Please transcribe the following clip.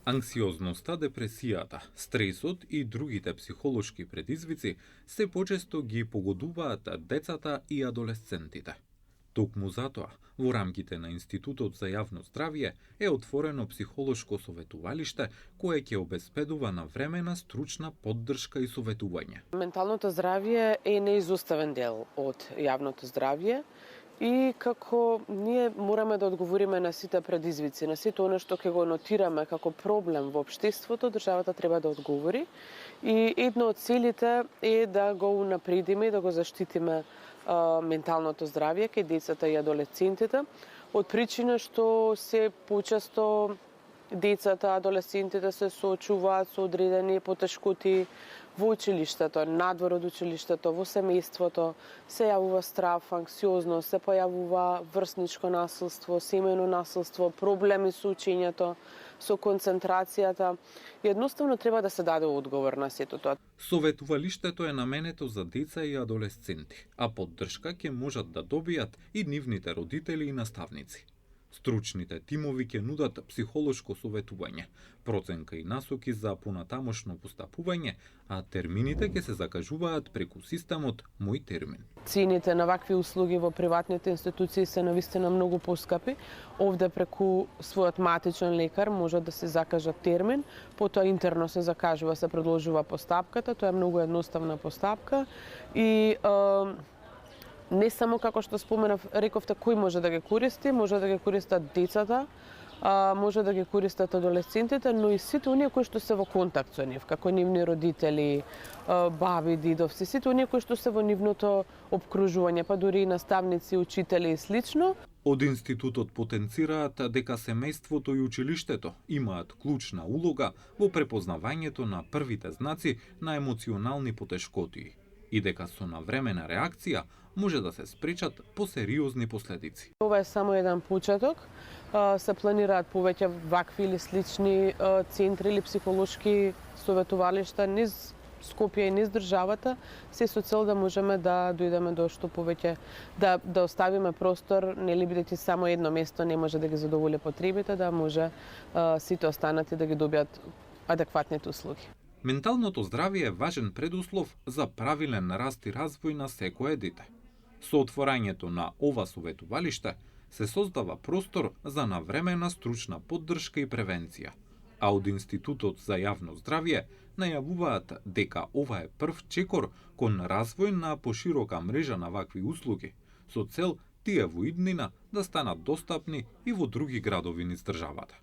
Анксиозноста, депресијата, стресот и другите психолошки предизвици се почесто ги погодуваат децата и адолесцентите. Токму затоа, во рамките на Институтот за јавно здравје е отворено психолошко советувалиште кое ќе обезбедува навремена стручна поддршка и советување. Менталното здравје е неизоставен дел од јавното здравје и како ние мораме да одговориме на сите предизвици, на сите оно што ќе го нотираме како проблем во општеството, државата треба да одговори и едно од целите е да го унапредиме и да го заштитиме менталното здравје кај децата и адолесцентите, од причина што се почесто децата, адолесцентите се соочуваат со одредени потешкоти во училиштето, надвор од училиштето, во семејството, се јавува страф, анксиозност, се појавува врсничко насилство, семејно насилство, проблеми со учењето, со концентрацијата. Едноставно треба да се даде одговор на сето тоа. Советувалиштето е наменето за деца и адолесценти, а поддршка ќе можат да добијат и нивните родители и наставници. Стручните тимови ќе нудат психолошко советување, проценка и насоки за понатамошно постапување, а термините ќе се закажуваат преку системот Мој термин. Цените на вакви услуги во приватните институции се навистина многу поскапи. Овде преку својот матичен лекар може да се закажа термин, потоа интерно се закажува, се продолжува постапката, тоа е многу едноставна постапка и не само како што споменав, рековте кој може да ги користи, може да ги користат децата, може да ги користат адолесцентите, но и сите оние кои што се во контакт со нив, како нивни родители, баби, дидовци, сите оние кои што се во нивното опкружување, па дури и наставници, учители и слично. Од институтот потенцираат дека семејството и училиштето имаат клучна улога во препознавањето на првите знаци на емоционални потешкоти и дека со навремена реакција може да се спречат посериозни последици. Ова е само еден почеток. Се планираат повеќе вакви или слични центри или психолошки советувалишта низ Скопје и низ државата, се со цел да можеме да дојдеме до што повеќе, да оставиме простор, нели бидејќи само едно место не може да ги задоволи потребите, да може сите останати да ги добијат адекватните услуги. Менталното здравје е важен предуслов за правилен раст и развој на секое дете. Со отворањето на ова советувалиште се создава простор за навремена стручна поддршка и превенција, а од Институтот за јавно здравје најавуваат дека ова е прв чекор кон развој на поширока мрежа на вакви услуги, со цел тие во иднина да станат достапни и во други градови низ државата.